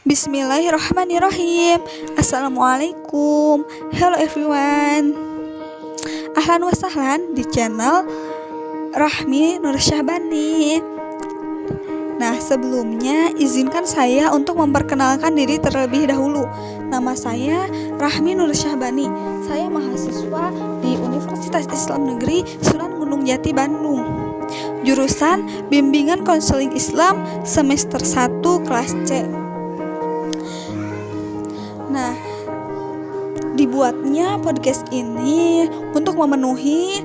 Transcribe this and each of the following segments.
Bismillahirrahmanirrahim. Assalamualaikum. Hello everyone. Ahlan wa sahlan di channel Rahmi Nur Syahbani. Nah, sebelumnya izinkan saya untuk memperkenalkan diri terlebih dahulu. Nama saya Rahmi Nur Syahbani. Saya mahasiswa di Universitas Islam Negeri Sunan Gunung Jati, Bandung. Jurusan Bimbingan Konseling Islam semester 1 kelas C. Nah, dibuatnya podcast ini untuk memenuhi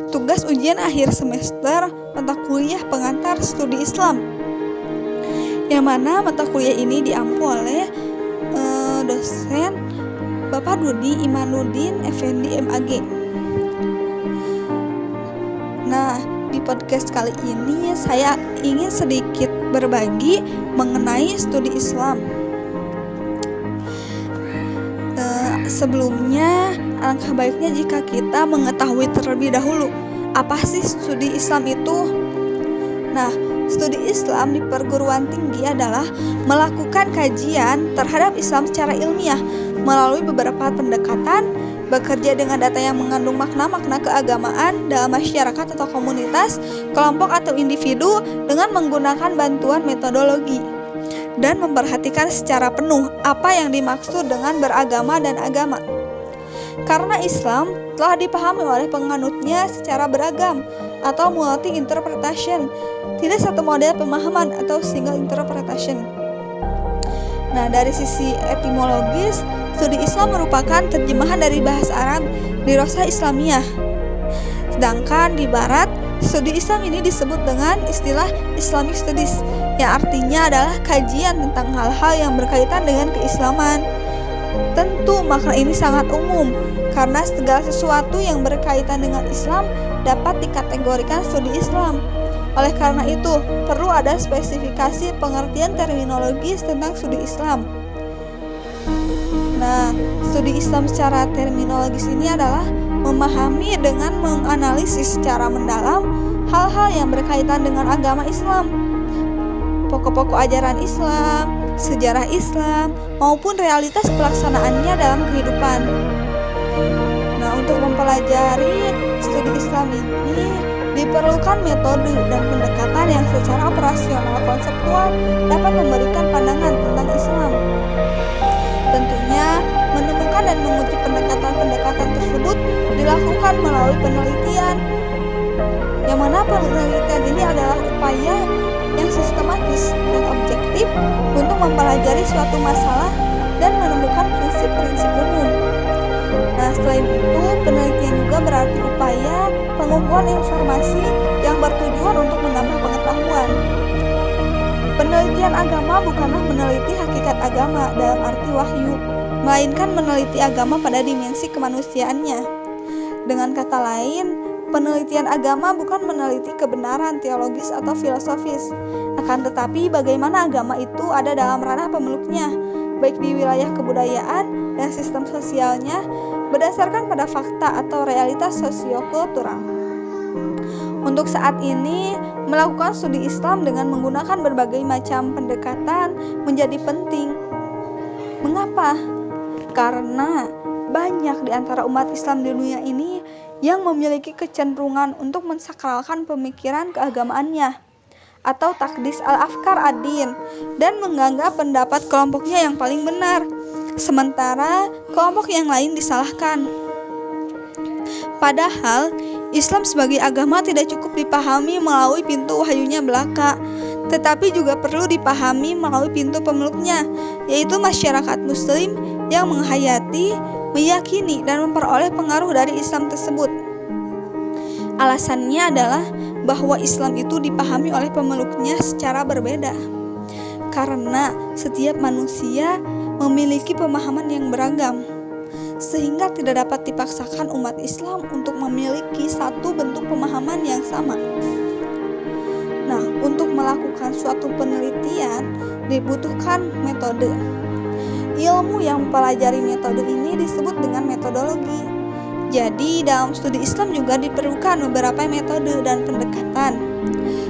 tugas ujian akhir semester mata kuliah pengantar studi Islam, yang mana mata kuliah ini diampu oleh dosen Bapak Dudi Imanuddin Effendi MAG. Nah, di podcast kali ini saya ingin sedikit berbagi mengenai studi Islam. Sebelumnya, alangkah baiknya jika kita mengetahui terlebih dahulu apa sih studi Islam itu. Nah, studi Islam di perguruan tinggi adalah melakukan kajian terhadap Islam secara ilmiah melalui beberapa pendekatan, bekerja dengan data yang mengandung makna-makna keagamaan dalam masyarakat atau komunitas, kelompok atau individu dengan menggunakan bantuan metodologi, dan memperhatikan secara penuh apa yang dimaksud dengan beragama dan agama. Karena Islam telah dipahami oleh penganutnya secara beragam atau multi-interpretation, tidak satu model pemahaman atau single interpretation. Nah, dari sisi etimologis, studi Islam merupakan terjemahan dari bahasa Arab Dirosah Islamiyah. Sedangkan di Barat, studi Islam ini disebut dengan istilah Islamic Studies, yang artinya adalah kajian tentang hal-hal yang berkaitan dengan keislaman. Tentu makna ini sangat umum, karena segala sesuatu yang berkaitan dengan Islam dapat dikategorikan studi Islam. Oleh karena itu, perlu ada spesifikasi pengertian terminologis tentang studi Islam. Nah, studi Islam secara terminologis ini adalah memahami dengan menganalisis secara mendalam hal-hal yang berkaitan dengan agama Islam, pokok-pokok ajaran Islam, sejarah Islam, maupun realitas pelaksanaannya dalam kehidupan. Nah, untuk mempelajari studi Islam ini diperlukan metode dan pendekatan yang secara operasional konseptual dapat memberikan pandangan tentang Islam. Tentunya, menemukan dan menguji pendekatan-pendekatan tersebut dilakukan melalui penelitian, yang mana penelitian ini adalah upaya yang sistematis dan objektif untuk mempelajari suatu masalah dan menemukan prinsip-prinsip umum. Nah, selain itu, penelitian juga berarti upaya pengumpulan informasi yang bertujuan untuk menambah pengetahuan. Penelitian agama bukanlah meneliti hakikat agama dalam arti wahyu, melainkan meneliti agama pada dimensi kemanusiaannya. Dengan kata lain, penelitian agama bukan meneliti kebenaran teologis atau filosofis, akan tetapi bagaimana agama itu ada dalam ranah pemeluknya, baik di wilayah kebudayaan dan sistem sosialnya, berdasarkan pada fakta atau realitas sosiokultural. Untuk saat ini, melakukan studi Islam dengan menggunakan berbagai macam pendekatan menjadi penting. Mengapa? Karena banyak di antara umat Islam di dunia ini yang memiliki kecenderungan untuk mensakralkan pemikiran keagamaannya atau takdis al-afkar ad-din dan menganggap pendapat kelompoknya yang paling benar, sementara kelompok yang lain disalahkan. Padahal Islam sebagai agama tidak cukup dipahami melalui pintu wahyunya belaka, tetapi juga perlu dipahami melalui pintu pemeluknya, yaitu masyarakat muslim yang menghayati, meyakini, dan memperoleh pengaruh dari Islam tersebut. Alasannya adalah bahwa Islam itu dipahami oleh pemeluknya secara berbeda, karena setiap manusia memiliki pemahaman yang beragam, sehingga tidak dapat dipaksakan umat Islam untuk memiliki satu bentuk pemahaman yang sama. Nah, untuk melakukan suatu penelitian dibutuhkan metode. Ilmu yang mempelajari metode ini disebut dengan metodologi. Jadi, dalam studi Islam juga diperlukan beberapa metode dan pendekatan.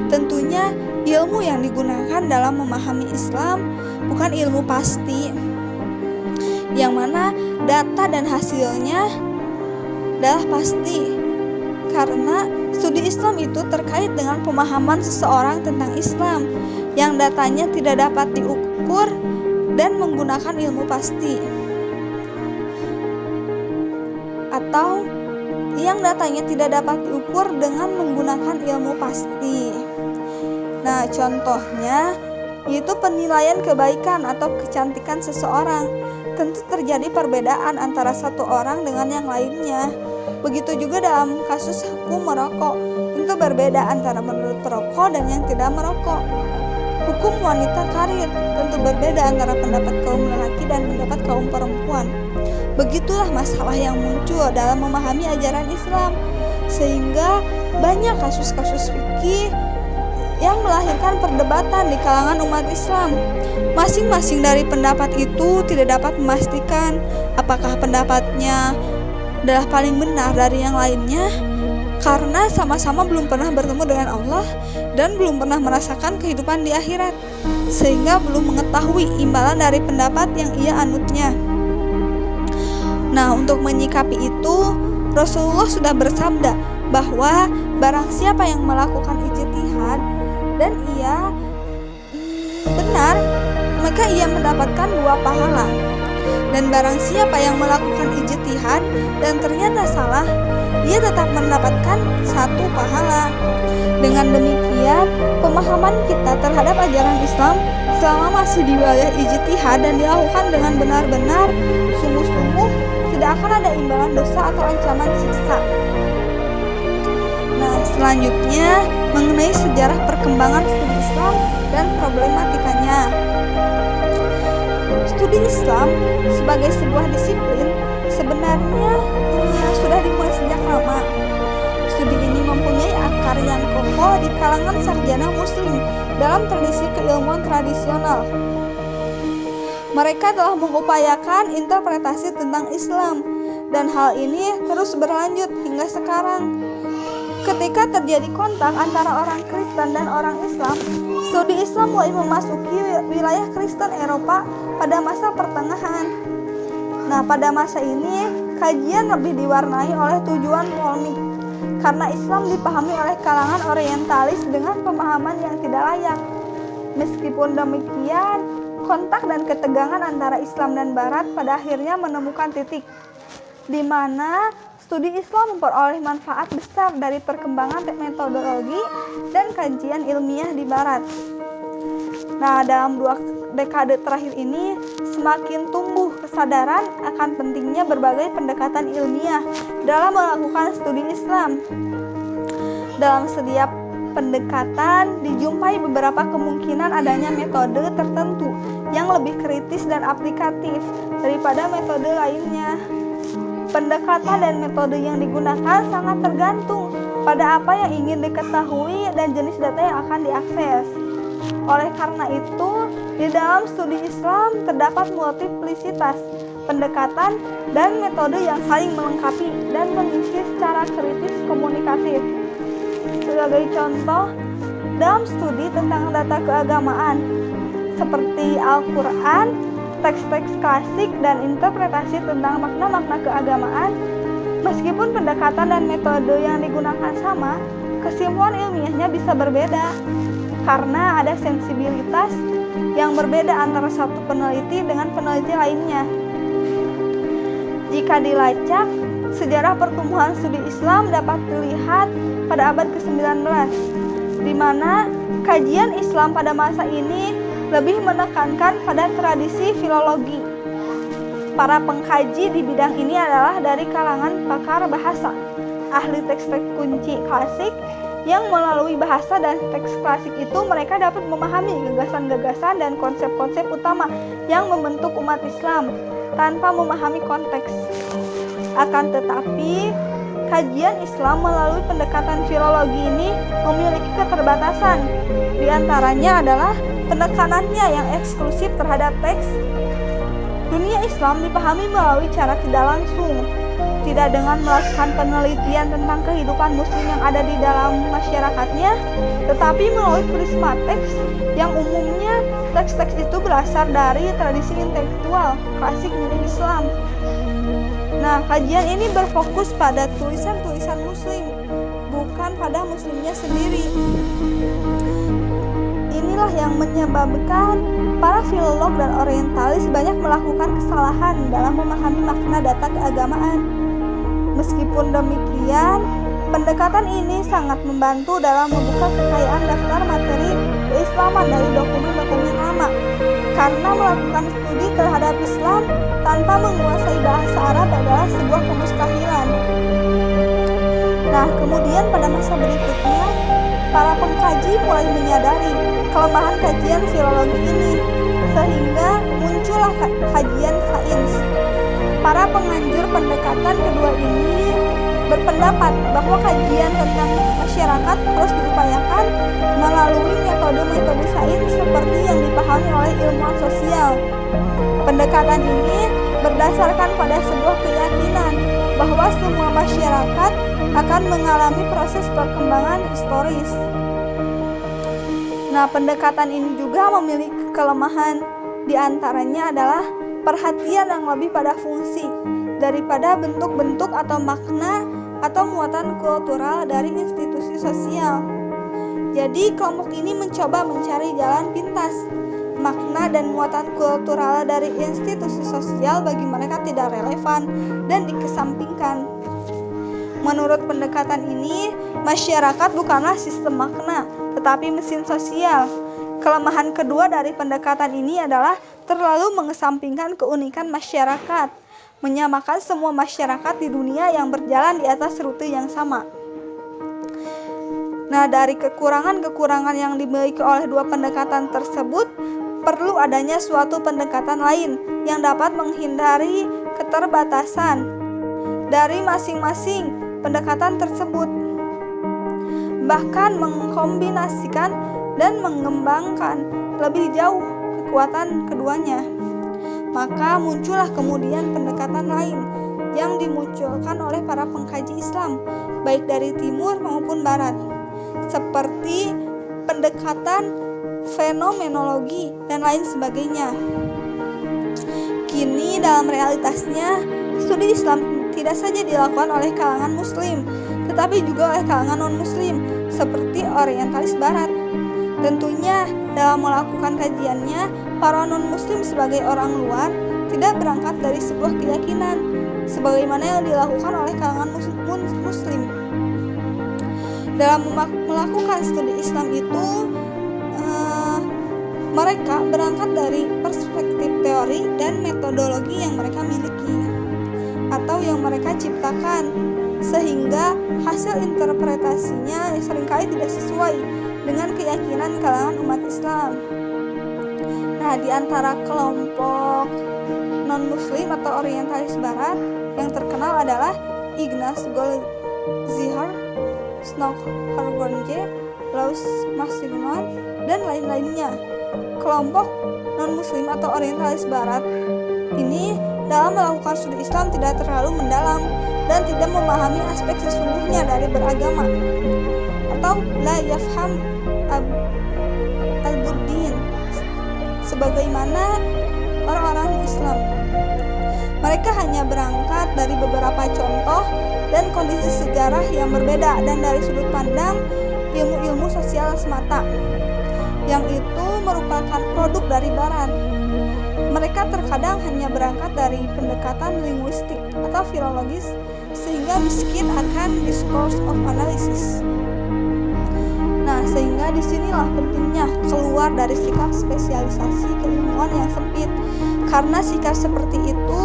Tentunya ilmu yang digunakan dalam memahami Islam bukan ilmu pasti, yang mana data dan hasilnya adalah pasti, karena studi Islam itu terkait dengan pemahaman seseorang tentang Islam yang datanya tidak dapat diukur dan menggunakan ilmu pasti, atau yang datanya tidak dapat diukur dengan menggunakan ilmu pasti. Nah, contohnya yaitu penilaian kebaikan atau kecantikan seseorang. Tentu terjadi perbedaan antara satu orang dengan yang lainnya. Begitu juga dalam kasus hukum merokok, tentu berbeda antara menurut perokok dan yang tidak merokok. Hukum wanita karir tentu berbeda antara pendapat kaum lelaki dan pendapat kaum perempuan. Begitulah masalah yang muncul dalam memahami ajaran Islam, sehingga banyak kasus-kasus fikih yang melahirkan perdebatan di kalangan umat Islam. Masing-masing dari pendapat itu tidak dapat memastikan apakah pendapatnya adalah paling benar dari yang lainnya, karena sama-sama belum pernah bertemu dengan Allah dan belum pernah merasakan kehidupan di akhirat, sehingga belum mengetahui imbalan dari pendapat yang ia anutnya. Nah, untuk menyikapi itu, Rasulullah sudah bersabda bahwa barang siapa yang melakukan ijtihad dan ia benar, maka ia mendapatkan 2 pahala. Dan barang siapa yang melakukan ijtihad dan ternyata salah, ia tetap mendapatkan 1 pahala. Dengan demikian, pemahaman kita terhadap ajaran Islam selama masih di wilayah ijtihad dan dilakukan dengan benar-benar sungguh-sungguh, tidak akan ada imbalan dosa atau ancaman siksa. Nah, selanjutnya mengenai sejarah perkembangan studi Islam dan problematikanya. Studi Islam sebagai sebuah disiplin sebenarnya sudah dimulai sejak lama. Studi ini mempunyai akar yang kokoh di kalangan sarjana muslim dalam tradisi keilmuan tradisional. Mereka telah mengupayakan interpretasi tentang Islam, dan hal ini terus berlanjut hingga sekarang. Ketika terjadi kontak antara orang Kristen dan orang Islam, studi Islam mulai memasuki wilayah Kristen Eropa pada masa pertengahan. Nah, pada masa ini kajian lebih diwarnai oleh tujuan polemik, karena Islam dipahami oleh kalangan orientalis dengan pemahaman yang tidak layak. Meskipun demikian, kontak dan ketegangan antara Islam dan Barat pada akhirnya menemukan titik di mana studi Islam memperoleh manfaat besar dari perkembangan metodologi dan kajian ilmiah di Barat. Nah, dalam 2 dekade terakhir ini semakin tumbuh kesadaran akan pentingnya berbagai pendekatan ilmiah dalam melakukan studi Islam. Dalam setiap pendekatan dijumpai beberapa kemungkinan adanya metode tertentu yang lebih kritis dan aplikatif daripada metode lainnya. Pendekatan dan metode yang digunakan sangat tergantung pada apa yang ingin diketahui dan jenis data yang akan diakses. Oleh karena itu, di dalam studi Islam terdapat multiplisitas pendekatan dan metode yang saling melengkapi dan mengisi secara kritis komunikatif. Sebagai contoh, dalam studi tentang data keagamaan seperti Al-Quran, teks-teks klasik, dan interpretasi tentang makna-makna keagamaan, meskipun pendekatan dan metode yang digunakan sama, kesimpulan ilmiahnya bisa berbeda karena ada sensibilitas yang berbeda antara satu peneliti dengan peneliti lainnya. Jika dilacak, sejarah pertumbuhan studi Islam dapat dilihat pada abad ke-19, di mana kajian Islam pada masa ini lebih menekankan pada tradisi filologi. Para pengkaji di bidang ini adalah dari kalangan pakar bahasa, ahli teks-teks kunci klasik, yang melalui bahasa dan teks klasik itu mereka dapat memahami gagasan-gagasan dan konsep-konsep utama yang membentuk umat Islam tanpa memahami konteks. Akan tetapi, kajian Islam melalui pendekatan filologi ini memiliki keterbatasan. Di antaranya adalah penekanannya yang eksklusif terhadap teks. Dunia Islam dipahami melalui cara tidak langsung. tidak dengan melakukan penelitian tentang kehidupan muslim yang ada di dalam masyarakatnya, tetapi melalui prisma teks yang umumnya teks-teks itu berasal dari tradisi intelektual klasik milik Islam. Nah, kajian ini berfokus pada tulisan-tulisan muslim, bukan pada muslimnya sendiri. Inilah yang menyebabkan para filolog dan orientalis banyak melakukan kesalahan dalam memahami makna data keagamaan. Meskipun demikian, pendekatan ini sangat membantu dalam membuka kekayaan daftar materi keislaman dari dokumen-dokumen lama, karena melakukan studi terhadap Islam tanpa menguasai bahasa Arab adalah sebuah kemustahilan. Nah, kemudian pada masa berikutnya, para pengkaji mulai menyadari kelemahan kajian filologi ini, sehingga muncullah kajian sains. Para penganjur pendekatan kedua ini berpendapat bahwa kajian tentang masyarakat harus diupayakan melalui metode-metode sains seperti yang dipahami oleh ilmuwan sosial. Pendekatan ini berdasarkan pada sebuah keyakinan bahwa semua masyarakat akan mengalami proses perkembangan historis. Nah, pendekatan ini juga memiliki kelemahan. Di antaranya adalah perhatian yang lebih pada fungsi daripada bentuk-bentuk atau makna atau muatan kultural dari institusi sosial. Jadi kelompok ini mencoba mencari jalan pintas. Makna dan muatan kultural dari institusi sosial bagi mereka tidak relevan dan dikesampingkan. Menurut pendekatan ini, masyarakat bukanlah sistem makna, tetapi mesin sosial. Kelemahan kedua dari pendekatan ini adalah terlalu mengesampingkan keunikan masyarakat, menyamakan semua masyarakat di dunia yang berjalan di atas rute yang sama. Nah, dari kekurangan-kekurangan yang dimiliki oleh dua pendekatan tersebut, perlu adanya suatu pendekatan lain yang dapat menghindari keterbatasan dari masing-masing pendekatan tersebut, bahkan mengkombinasikan dan mengembangkan lebih jauh kekuatan keduanya. Maka muncullah kemudian pendekatan lain yang dimunculkan oleh para pengkaji Islam, baik dari timur maupun barat, seperti pendekatan fenomenologi dan lain sebagainya. Kini dalam realitasnya, studi Islam tidak saja dilakukan oleh kalangan muslim, tetapi juga oleh kalangan non-muslim seperti orientalis barat. Tentunya dalam melakukan kajiannya, para non-muslim sebagai orang luar tidak berangkat dari sebuah keyakinan sebagaimana yang dilakukan oleh kalangan muslim. Dalam melakukan studi Islam itu, mereka berangkat dari perspektif teori dan metodologi yang mereka miliki atau yang mereka ciptakan, sehingga hasil interpretasinya seringkali tidak sesuai dengan keyakinan kalangan umat Islam. Nah, di antara kelompok non-muslim atau orientalis barat yang terkenal adalah Ignaz Goldziher, Snock Hargonje, Louis Massignon, dan lain-lainnya. Kelompok non-muslim atau orientalis barat ini dalam melakukan studi Islam tidak terlalu mendalam dan tidak memahami aspek sesungguhnya dari beragama, atau la yafham al-buddin sebagaimana orang-orang Islam. Mereka hanya berangkat dari beberapa contoh dan kondisi sejarah yang berbeda dan dari sudut pandang ilmu-ilmu sosial semata, yang itu merupakan produk dari barat. Mereka terkadang hanya berangkat dari pendekatan linguistik atau filologis, sehingga miskin akan discourse of analysis. Nah, sehingga disinilah pentingnya keluar dari sikap spesialisasi keilmuan yang sempit, karena sikap seperti itu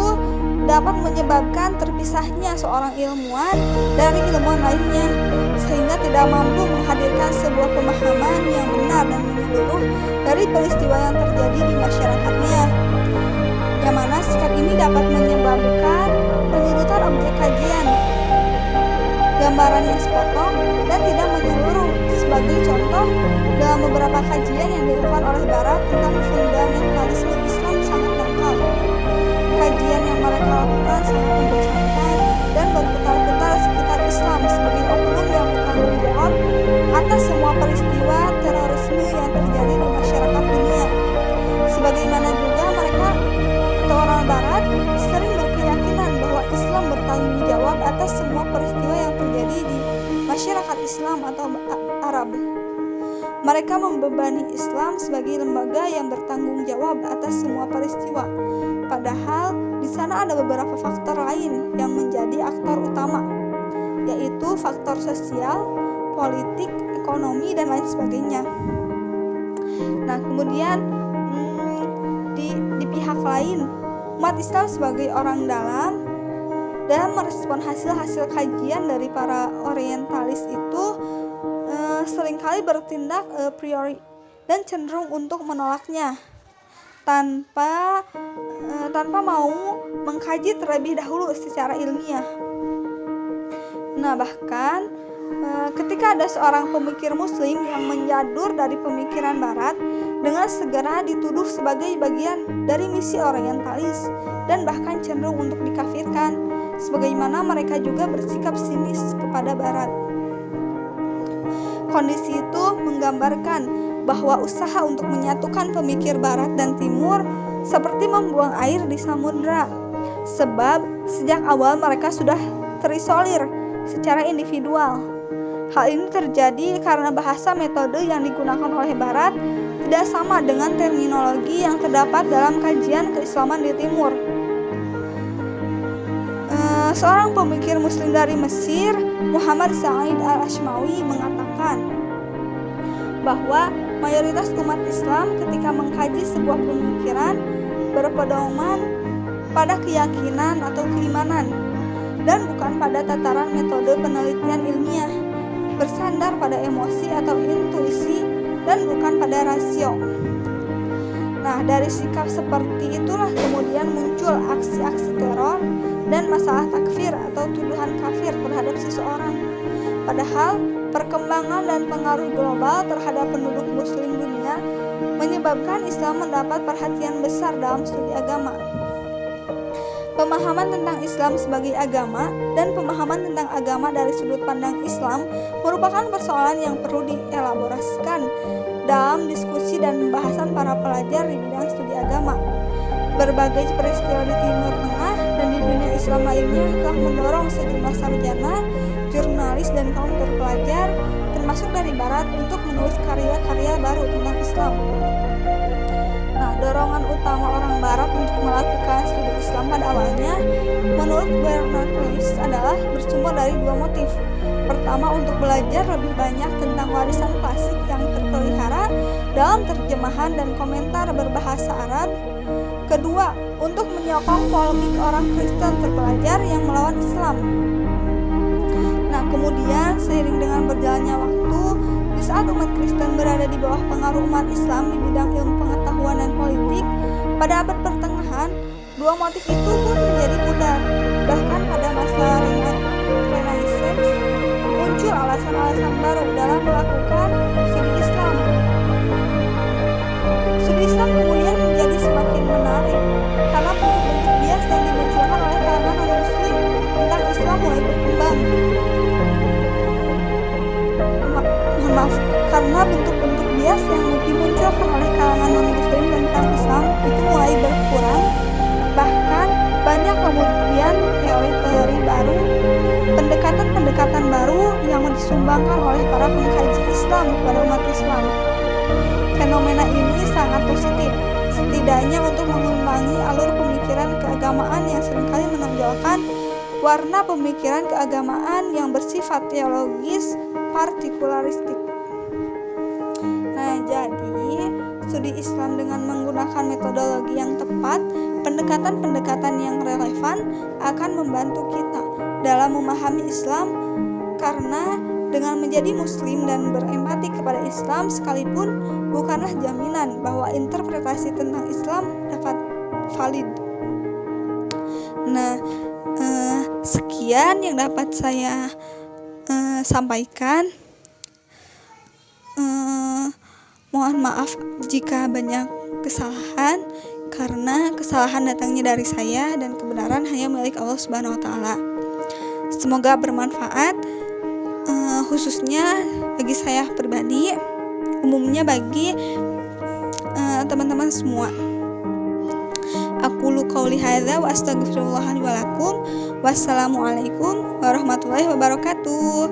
dapat menyebabkan terpisahnya seorang ilmuwan dari ilmuwan lainnya, sehingga tidak mampu menghadirkan sebuah pemahaman yang benar dan menyeluruh dari peristiwa yang terjadi di masyarakatnya, yang mana sikap ini dapat menyebabkan penyebutan objek kajian, gambaran yang sepotong dan tidak menyeluruh. Sebagai contoh, dalam beberapa kajian yang dilakukan oleh Barat tentang fundamentalisme Islam sangat dangkal. Kajian yang mereka lakukan sangat membosankan dan masyarakat Islam atau Arab. Mereka membebani Islam sebagai lembaga yang bertanggung jawab atas semua peristiwa. Padahal di sana ada beberapa faktor lain yang menjadi aktor utama, yaitu faktor sosial, politik, ekonomi, dan lain sebagainya. Nah, kemudian di pihak lain, umat Islam sebagai orang dalam merespon hasil-hasil kajian dari para orientalis itu seringkali bertindak a priori dan cenderung untuk menolaknya tanpa mau mengkaji terlebih dahulu secara ilmiah. Nah, bahkan ketika ada seorang pemikir muslim yang menjadur dari pemikiran barat, dengan segera dituduh sebagai bagian dari misi orientalis dan bahkan cenderung untuk dikafirkan, sebagaimana mereka juga bersikap sinis kepada barat. Kondisi itu menggambarkan bahwa usaha untuk menyatukan pemikir barat dan timur seperti membuang air di samudera, sebab sejak awal mereka sudah terisolir secara individual. Hal ini terjadi karena bahasa metode yang digunakan oleh barat tidak sama dengan terminologi yang terdapat dalam kajian keislaman di timur. Seorang pemikir muslim dari Mesir, Muhammad Sa'id al-Ashmawi, mengatakan bahwa mayoritas umat Islam ketika mengkaji sebuah pemikiran berpedoman pada keyakinan atau keimanan dan bukan pada tataran metode penelitian ilmiah, bersandar pada emosi atau intuisi dan bukan pada rasio. Nah, dari sikap seperti itulah kemudian muncul aksi-aksi teror dan masalah takfir atau tuduhan kafir terhadap seseorang. Padahal perkembangan dan pengaruh global terhadap penduduk muslim dunia menyebabkan Islam mendapat perhatian besar dalam studi agama. Pemahaman tentang Islam sebagai agama dan pemahaman tentang agama dari sudut pandang Islam merupakan persoalan yang perlu dielaborasikan dalam diskusi dan pembahasan para pelajar di bidang studi agama. Berbagai peristiwa di Timur Tengah dan di dunia Islam lainnya telah mendorong sejumlah sarjana, jurnalis, dan kaum terpelajar termasuk dari Barat untuk menulis karya-karya baru tentang Islam. Nah, dorongan utama orang Barat untuk melakukan studi Islam pada awalnya menurut Bernard Lewis adalah bersumber dari dua motif. Pertama, untuk belajar lebih banyak tentang warisan klasik yang terpelihara dalam terjemahan dan komentar berbahasa Arab. Kedua, untuk menyokong polemik orang Kristen terpelajar yang melawan Islam. Nah, kemudian seiring dengan berjalannya waktu, di saat umat Kristen berada di bawah pengaruh umat Islam di bidang ilmu pengetahuan dan politik, pada abad pertengahan, dua motif itu pun menjadi pudar. Bahkan pada masa Renaissance, muncul alasan-alasan baru dalam melakukan studi Islam. Studi Islam kemudian menjadi semakin menarik karena bentuk-bentuk bias yang dimunculkan oleh kalangan non-Muslim tentang Islam mulai berkembang. Karena bentuk-bentuk bias yang dimunculkan oleh kalangan non-Muslim tentang Islam itu mulai berkurang. Bahkan banyak kemudian teori-teori baru, pendekatan-pendekatan baru yang disumbangkan oleh para pengkaji Islam kepada umat Islam. Fenomena ini sangat positif, setidaknya untuk mengimbangi alur pemikiran keagamaan yang seringkali menonjolkan warna pemikiran keagamaan yang bersifat teologis partikularistik. Nah, jadi studi Islam dengan menggunakan metodologi yang tepat, pendekatan-pendekatan yang relevan akan membantu kita dalam memahami Islam, karena dengan menjadi muslim dan berempati kepada Islam sekalipun bukanlah jaminan bahwa interpretasi tentang Islam dapat valid. Nah, sekian yang dapat saya sampaikan. Mohon maaf jika banyak kesalahan, karena kesalahan datangnya dari saya dan kebenaran hanya milik Allah Subhanahu wa Ta'ala. Semoga bermanfaat, khususnya bagi saya pribadi, umumnya bagi teman-teman semua. Aqulu qauli hadza wa astaghfirullah li wa lakum. Wassalamualaikum warahmatullahi wabarakatuh.